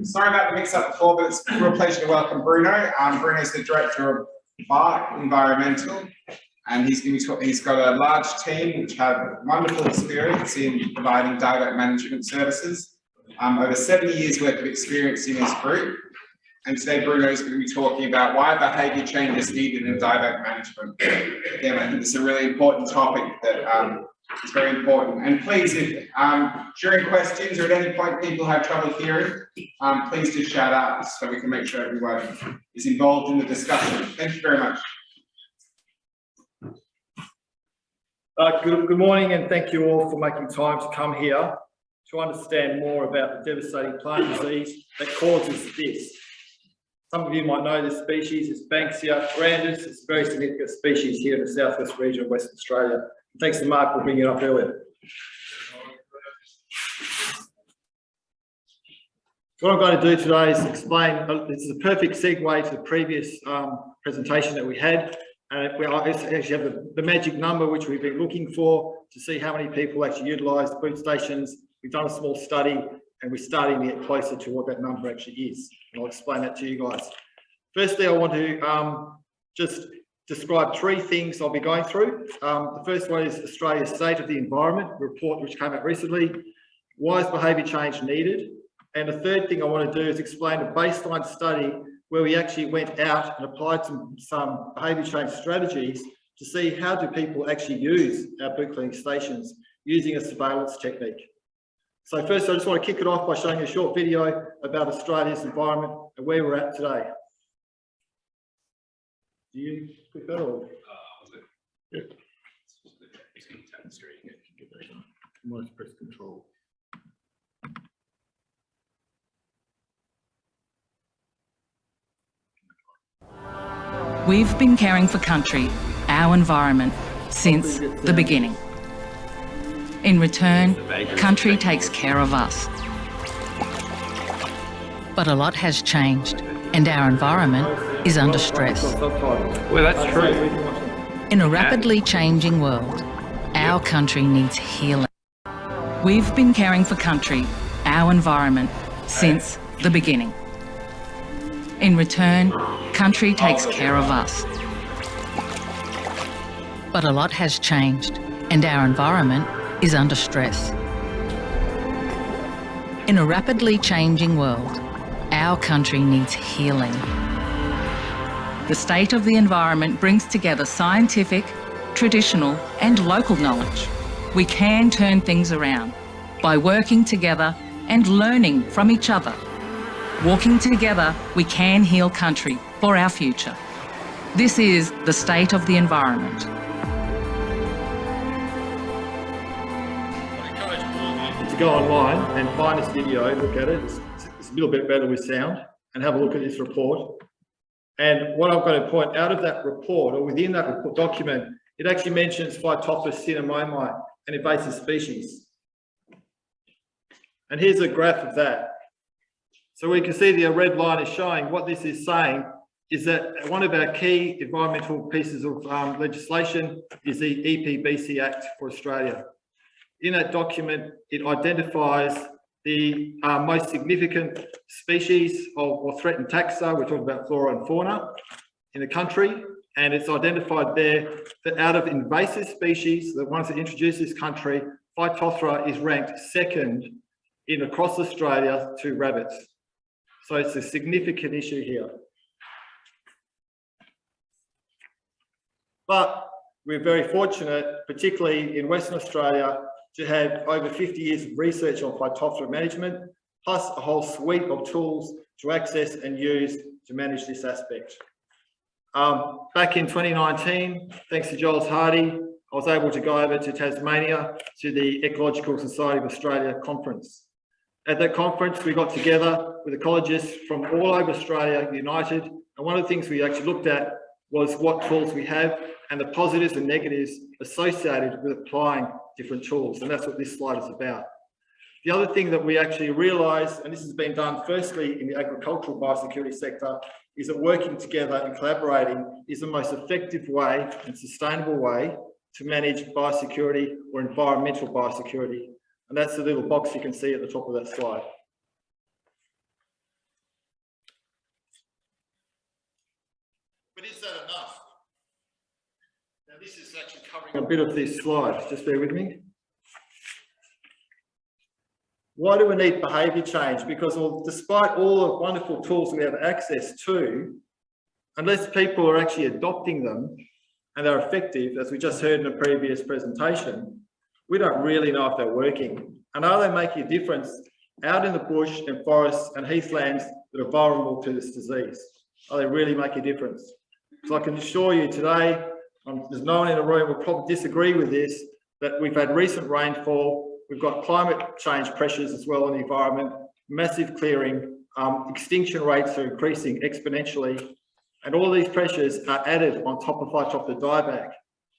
Sorry about the mix-up before, but it's a real pleasure to welcome Bruno. Bruno is the Director of Environmental, and he's got a large team which have wonderful experience in providing Dieback management services. Over 70 years worth of experience in his group. And today Bruno is going to be talking about why behaviour change is needed in Dieback management. Again, I think it's a really important topic that is very important. And please, if during questions or at any point people have trouble hearing, please just shout out so we can make sure everyone is involved in the discussion. Thank you very much. Good morning, and thank you all for making time to come here to understand more about the devastating plant disease that causes this. Some of you might know this species is Banksia grandis. It's a very significant species here in the southwest region of Western Australia. Thanks to Mark for bringing it up earlier. What I'm going to do today is explain, this is a perfect segue to the previous presentation that we had. We actually have the magic number which we've been looking for to see how many people actually utilise boot stations. We've done a small study and we're starting to get closer to what that number actually is. And I'll explain that to you guys. Firstly, I want to just describe three things I'll be going through. The first one is Australia's State of the Environment report, which came out recently. Why is behaviour change needed? And the third thing I want to do is explain a baseline study where we actually went out and applied some behaviour change strategies to see how do people actually use our boot cleaning stations using a surveillance technique. So first, I just want to kick it off by showing you a short video about Australia's environment and where we're at today. Do you click that or? Yeah. I might press control. We've been caring for country, our environment, since the beginning. In return, country takes care of us. But a lot has changed, and our environment is under stress. Well, that's true. In a rapidly changing world, our country needs healing. We've been caring for country, our environment, since the beginning. In return, country takes care of us. But a lot has changed, and our environment is under stress. In a rapidly changing world, our country needs healing. The State of the Environment brings together scientific, traditional, and local knowledge. We can turn things around by working together and learning from each other. Walking together, we can heal country for our future. This is the State of the Environment. I encourage all of you to go online and find this video, look at it. It's a little bit better with sound, and have a look at this report. And what I'm going to point out of that report, or within that report document, it actually mentions Phytophthora cinnamomyi, an invasive species. And here's a graph of that. So we can see the red line is showing what this is saying is that one of our key environmental pieces of legislation is the EPBC Act for Australia. In that document, it identifies the most significant species or threatened taxa. We're talking about flora and fauna in the country, and it's identified there that out of invasive species, the ones that introduced this country, Phytophthora is ranked second across Australia to rabbits. So it's a significant issue here. But we're very fortunate, particularly in Western Australia, to have over 50 years of research on Phytophthora management, plus a whole suite of tools to access and use to manage this aspect. Back in 2019, thanks to Giles Hardy, I was able to go over to Tasmania to the Ecological Society of Australia conference. At that conference, we got together with ecologists from all over Australia, united, and one of the things we actually looked at was what tools we have and the positives and negatives associated with applying different tools, and that's what this slide is about. The other thing that we actually realised, and this has been done firstly in the agricultural biosecurity sector, is that working together and collaborating is the most effective way and sustainable way to manage biosecurity or environmental biosecurity. And that's the little box you can see at the top of that slide. covering a bit of this slide. Just bear with me. Why do we need behaviour change? Because despite all the wonderful tools we have access to, unless people are actually adopting them and they're effective, as we just heard in a previous presentation, we don't really know if they're working. And are they making a difference out in the bush and forests and heathlands that are vulnerable to this disease? Are they really making a difference? So I can assure you today, there's no one in the room will probably disagree with this, that we've had recent rainfall, we've got climate change pressures as well on the environment, massive clearing, extinction rates are increasing exponentially, and all these pressures are added on top of Phytophthora dieback.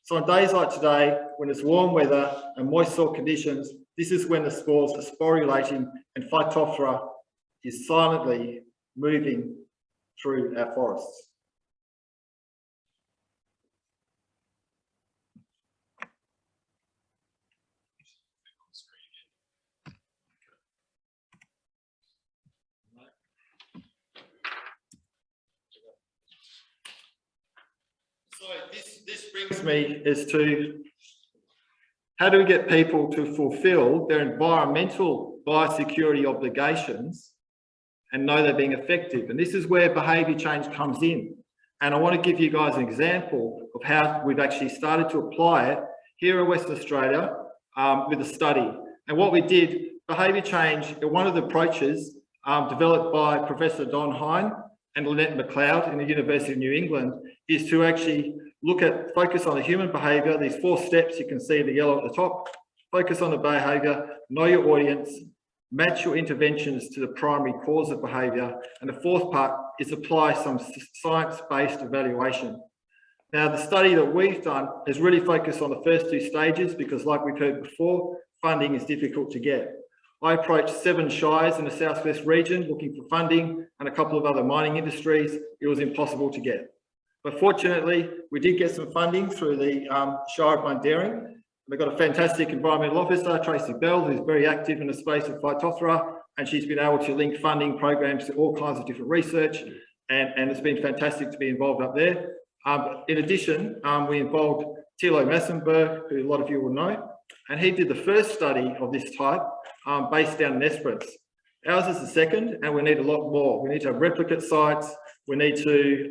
So on days like today, when it's warm weather and moist soil conditions, this is when the spores are sporulating and Phytophthora is silently moving through our forests. So this brings me as to how do we get people to fulfill their environmental biosecurity obligations and know they're being effective? And this is where behaviour change comes in. And I want to give you guys an example of how we've actually started to apply it here in Western Australia with a study. And what we did, behaviour change, one of the approaches developed by Professor Don Hine and Lynette McLeod in the University of New England, is to actually focus on the human behaviour. These 4 steps you can see the yellow at the top. Focus on the behaviour, know your audience, match your interventions to the primary cause of behaviour, and the 4th part is apply some science-based evaluation. Now, the study that we've done has really focused on the first 2 stages because, like we've heard before, funding is difficult to get. I approached 7 shires in the southwest region looking for funding and a couple of other mining industries. It was impossible to get. But fortunately, we did get some funding through the Shire of Mundaring. They've got a fantastic environmental officer, Tracy Bell, who's very active in the space of Phytophthora, and she's been able to link funding programs to all kinds of different research, and it's been fantastic to be involved up there. In addition, we involved Thilo Massenberg, who a lot of you will know, and he did the first study of this type based down in Esperance. Ours is the second, and we need a lot more. We need to have replicate sites. We need to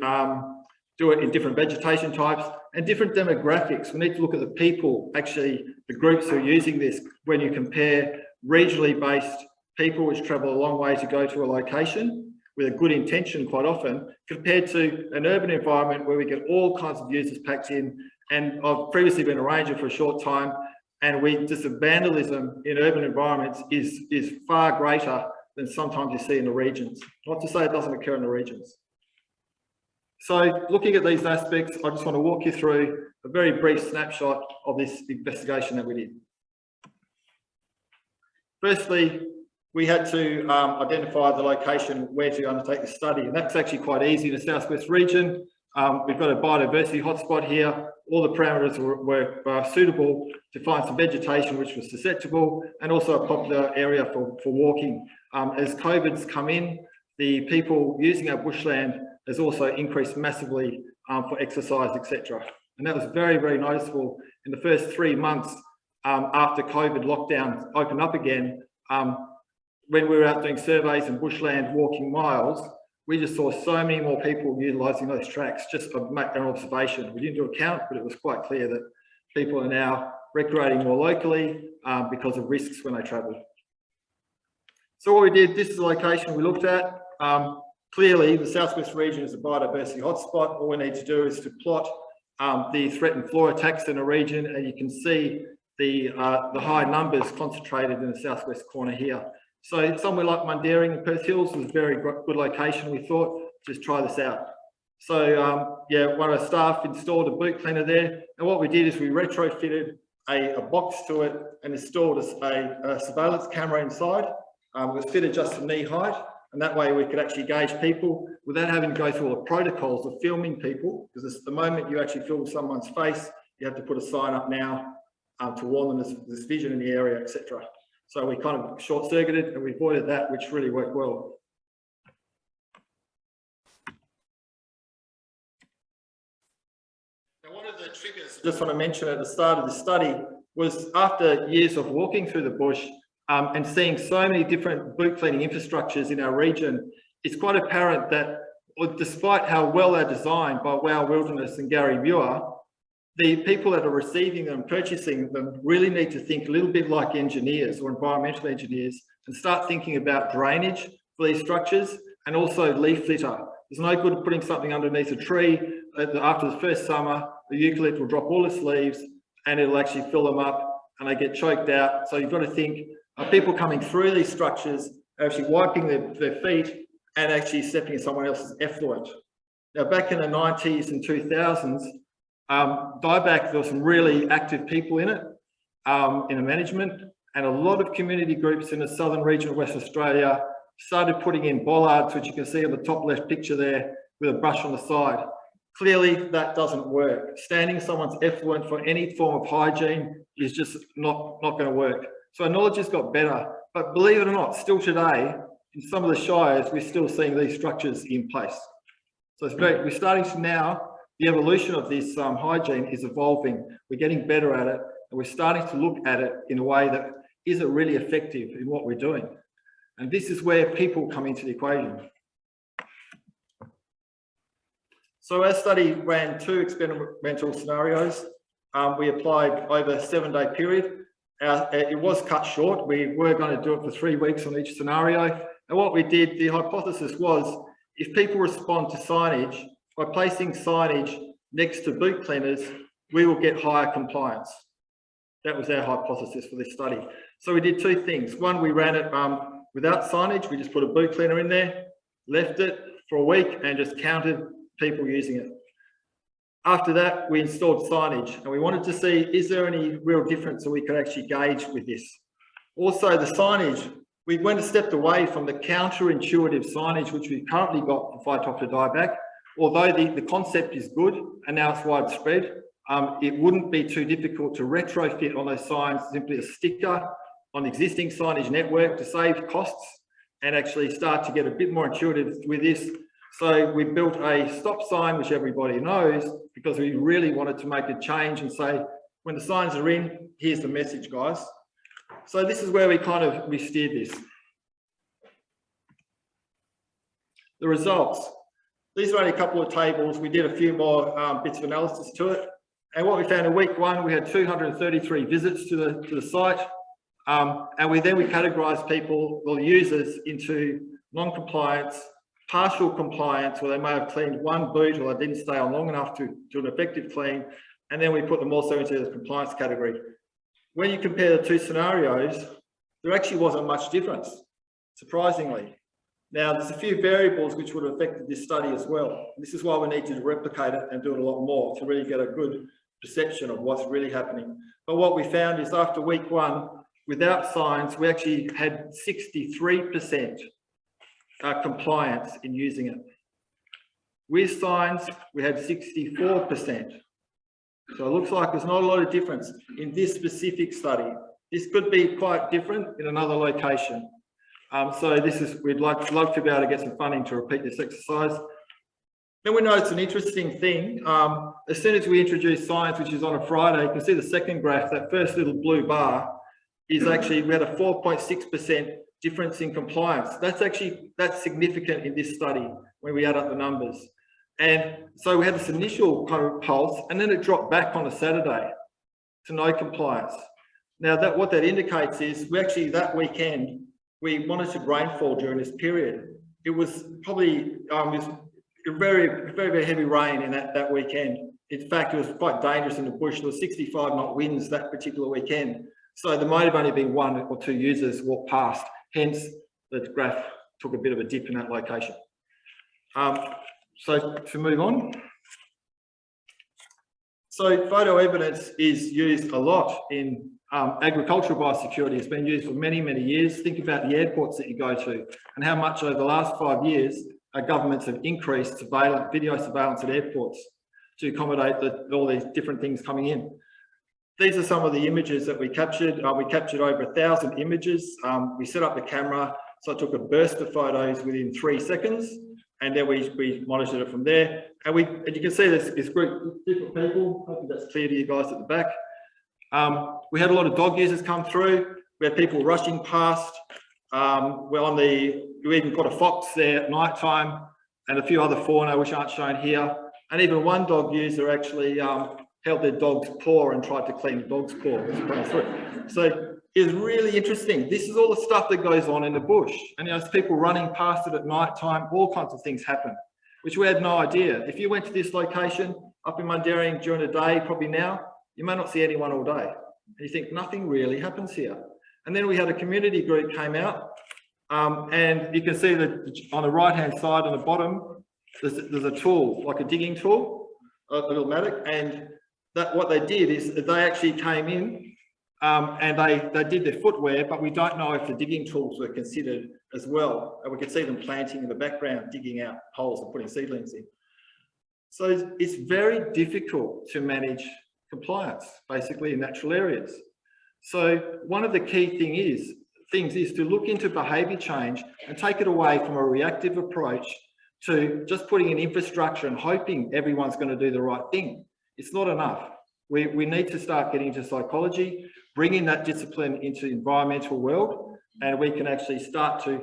do it in different vegetation types and different demographics. We need to look at the people, actually, the groups who are using this when you compare regionally based people which travel a long way to go to a location with a good intention quite often, compared to an urban environment where we get all kinds of users packed in. And I've previously been a ranger for a short time, and the vandalism in urban environments is far greater than sometimes you see in the regions. Not to say it doesn't occur in the regions. So looking at these aspects, I just want to walk you through a very brief snapshot of this investigation that we did. Firstly, we had to identify the location where to undertake the study, and that's actually quite easy in the southwest region. We've got a biodiversity hotspot here. All the parameters were suitable to find some vegetation which was susceptible, and also a popular area for walking. As COVID's come in, the people using our bushland has also increased massively for exercise, etc. And that was very, very noticeable in the first 3 months after COVID lockdowns opened up again. When we were out doing surveys and bushland walking miles, we just saw so many more people utilising those tracks, just to make an observation. We didn't do a count, but it was quite clear that people are now recreating more locally because of risks when they travel. So what we did, this is the location we looked at. Clearly, the southwest region is a biodiversity hotspot. All we need to do is to plot the threatened flora taxa in the region, and you can see the high numbers concentrated in the southwest corner here. So somewhere like Mundaring and Perth Hills was a very good location. We thought, just try this out. So yeah, one of our staff installed a boot cleaner there, and what we did is we retrofitted a box to it and installed a surveillance camera inside. It was fitted just to knee height, and that way we could actually gauge people without having to go through all the protocols of filming people, because the moment you actually film someone's face, you have to put a sign up now to warn them there's vision in the area, etc. So we kind of short-circuited and we avoided that, which really worked well. Now, one of the triggers just want to mention at the start of the study was after years of walking through the bush and seeing so many different boot cleaning infrastructures in our region, it's quite apparent that despite how well they're designed by Wow Wilderness and Gary Muir, the people that are receiving them, purchasing them, really need to think a little bit like engineers or environmental engineers and start thinking about drainage for these structures and also leaf litter. There's no good putting something underneath a tree. After the first summer, the eucalypt will drop all its leaves and it'll actually fill them up and they get choked out. So you've got to think, are people coming through these structures actually wiping their feet and actually stepping in someone else's effluent? Now, back in the 90s and 2000s, Dieback, there were some really active people in it, in the management, and a lot of community groups in the southern region of Western Australia started putting in bollards, which you can see on the top left picture there, with a brush on the side. Clearly, that doesn't work. Standing someone's effluent for any form of hygiene is just not going to work. So our knowledge has got better, but believe it or not, still today, in some of the shires, we're still seeing these structures in place. So we're starting to now, the evolution of this hygiene is evolving. We're getting better at it, and we're starting to look at it in a way that is it really effective in what we're doing. And this is where people come into the equation. So our study ran 2 experimental scenarios. We applied over a 7-day period. It was cut short. We were going to do it for 3 weeks on each scenario. And what we did, the hypothesis was, if people respond to signage, by placing signage next to boot cleaners, we will get higher compliance. That was our hypothesis for this study. So we did 2 things. One, we ran it without signage. We just put a boot cleaner in there, left it for a week and just counted people using it. After that, we installed signage and we wanted to see, is there any real difference that we could actually gauge with this? Also, the signage, we went a step away from the counterintuitive signage which we've currently got for Phytophthora dieback. Although the concept is good and now it's widespread, it wouldn't be too difficult to retrofit on those signs simply a sticker on existing signage network to save costs and actually start to get a bit more intuitive with this. So we built a stop sign, which everybody knows, because we really wanted to make a change and say, when the signs are in, here's the message, guys. So this is where we steered this. The results. These are only a couple of tables. We did a few more bits of analysis to it. And what we found in week 1, we had 233 visits to the site. And we categorised people, or users, into non-compliance, partial compliance, where they may have cleaned 1 boot or they didn't stay on long enough to do an effective clean. And then we put them also into the compliance category. When you compare the 2 scenarios, there actually wasn't much difference, surprisingly. Now, there's a few variables which would have affected this study as well. This is why we need to replicate it and do it a lot more to really get a good perception of what's really happening. But what we found is after week 1, without signs, we actually had 63% compliance in using it. With signs, we had 64%. So it looks like there's not a lot of difference in this specific study. This could be quite different in another location. So we'd love to be able to get some funding to repeat this exercise. Then we noticed an interesting thing. As soon as we introduced science, which is on a Friday, you can see the second graph, that first little blue bar is actually, we had a 4.6% difference in compliance. That's significant in this study when we add up the numbers. And so we had this initial kind of pulse, and then it dropped back on a Saturday to no compliance. Now, what that indicates is we actually, that weekend, we monitored rainfall during this period. It was probably very, very heavy rain in that weekend. In fact, it was quite dangerous in the bush. There was 65 knot winds that particular weekend. So there might have only been 1 or 2 users walk past. Hence, the graph took a bit of a dip in that location. So to move on. So photo evidence is used a lot in agricultural biosecurity. It's been used for many, many years. Think about the airports that you go to and how much over the last 5 years our governments have increased video surveillance at airports to accommodate all these different things coming in. These are some of the images that we captured. We captured over 1,000 images. We set up the camera, so I took a burst of photos within 3 seconds. and then we monitored it from there. And you can see this group, different people. Hopefully that's clear to you guys at the back. We had a lot of dog users come through. We had people rushing past. We even got a fox there at night time, and a few other fauna which aren't shown here. And even one dog user actually held their dog's paw and tried to clean the dog's paw. So it's really interesting. This is all the stuff that goes on in the bush. And there's people running past it at night time, all kinds of things happen, which we had no idea. If you went to this location up in Mundaring during the day, probably now, you may not see anyone all day. And you think nothing really happens here. And then we had a community group came out, and you can see that on the right-hand side on the bottom, there's a tool, like a digging tool, a little mattock, and what they did is they actually came in and they did their footwear, but we don't know if the digging tools were considered as well. And we could see them planting in the background, digging out holes and putting seedlings in. So it's very difficult to manage compliance, basically, in natural areas. So one of the key things is to look into behaviour change and take it away from a reactive approach to just putting in infrastructure and hoping everyone's going to do the right thing. It's not enough. We need to start getting into psychology, bringing that discipline into the environmental world, and we can actually start to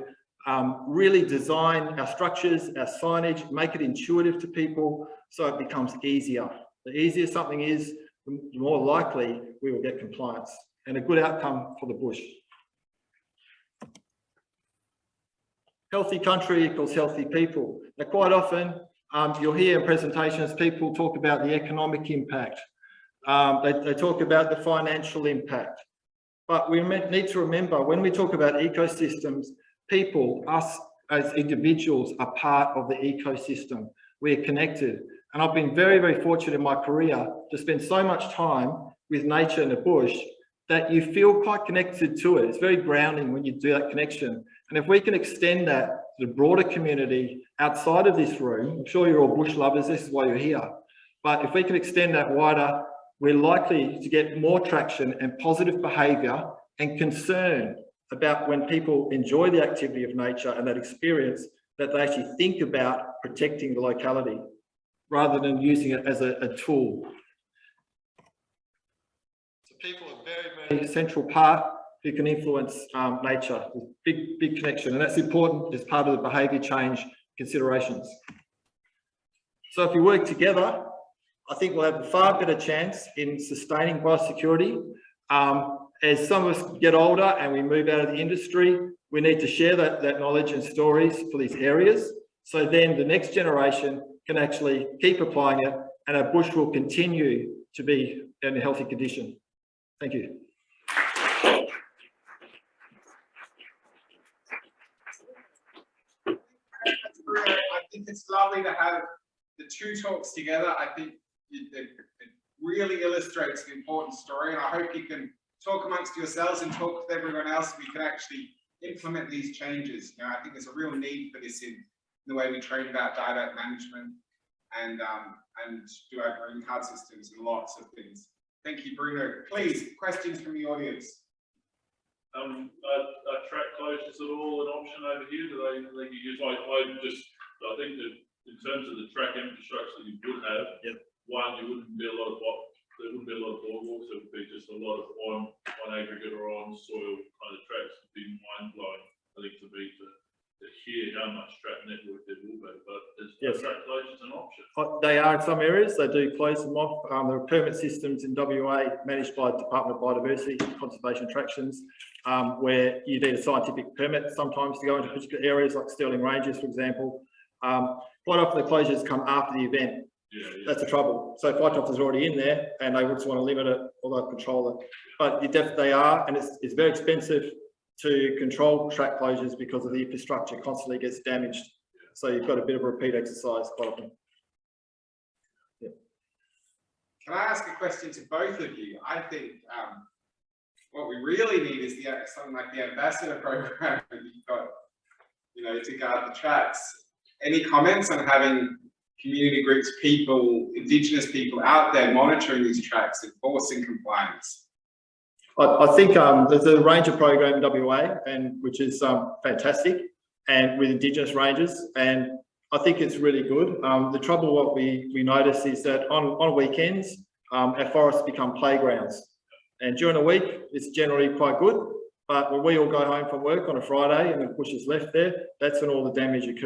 really design our structures, our signage, make it intuitive to people so it becomes easier. The easier something is, the more likely we will get compliance and a good outcome for the bush. Healthy country equals healthy people. Now, quite often, you'll hear in presentations, people talk about the economic impact. They talk about the financial impact. But we need to remember, when we talk about ecosystems, people, us as individuals, are part of the ecosystem. We're connected. And I've been very, very fortunate in my career to spend so much time with nature in the bush that you feel quite connected to it. It's very grounding when you do that connection. And if we can extend that to the broader community outside of this room, I'm sure you're all bush lovers, this is why you're here. But if we can extend that wider, we're likely to get more traction and positive behaviour and concern about when people enjoy the activity of nature and that experience, that they actually think about protecting the locality rather than using it as a tool. So people are very, very central part who can influence nature. Big connection, and that's important as part of the behaviour change considerations. So if we work together, I think we'll have a far better chance in sustaining biosecurity. As some of us get older and we move out of the industry, we need to share that knowledge and stories for these areas. So then the next generation can actually keep applying it, and our bush will continue to be in a healthy condition. Thank you. I think it's lovely to have the two talks together. I think it really illustrates an important story, and I hope you can talk amongst yourselves and talk with everyone else. We can actually implement these changes. You know, I think there's a real need for this in the way we train about dieback management and do our green card systems and lots of things. Thank you, Bruno. Please, questions from the audience. Are track closures at all an option over here? Do they use? I think that in terms of the track infrastructure you would have, yep. One, there wouldn't be a lot of boardwalks. It would be just a lot of on aggregate or on soil kind of tracks. Would be mind blowing. I think to hear how much track network there will be, but is track closures an option? They are in some areas. They do close them off. There are permit systems in WA managed by the Department of Biodiversity, Conservation Attractions, where you need a scientific permit sometimes to go into particular areas like Stirling Ranges, for example. Quite often the closures come after the event. Yeah. That's the trouble. So phytophthora is already in there and they just want to limit it or they'll control it. But they are, and it's very expensive to control track closures because of the infrastructure constantly gets damaged. So you've got a bit of a repeat exercise quite often. Yeah. Can I ask a question to both of you? I think what we really need is something like the ambassador program that you've got, to guard the tracks. Any comments on having community groups, people, Indigenous people out there monitoring these tracks, enforcing compliance? I think there's a ranger program in WA, which is fantastic, and with Indigenous rangers, and I think it's really good. The trouble, what we notice is that on weekends, our forests become playgrounds. And during the week, it's generally quite good. But when we all go home from work on a Friday and the bush is left there, that's when all the damage occurs.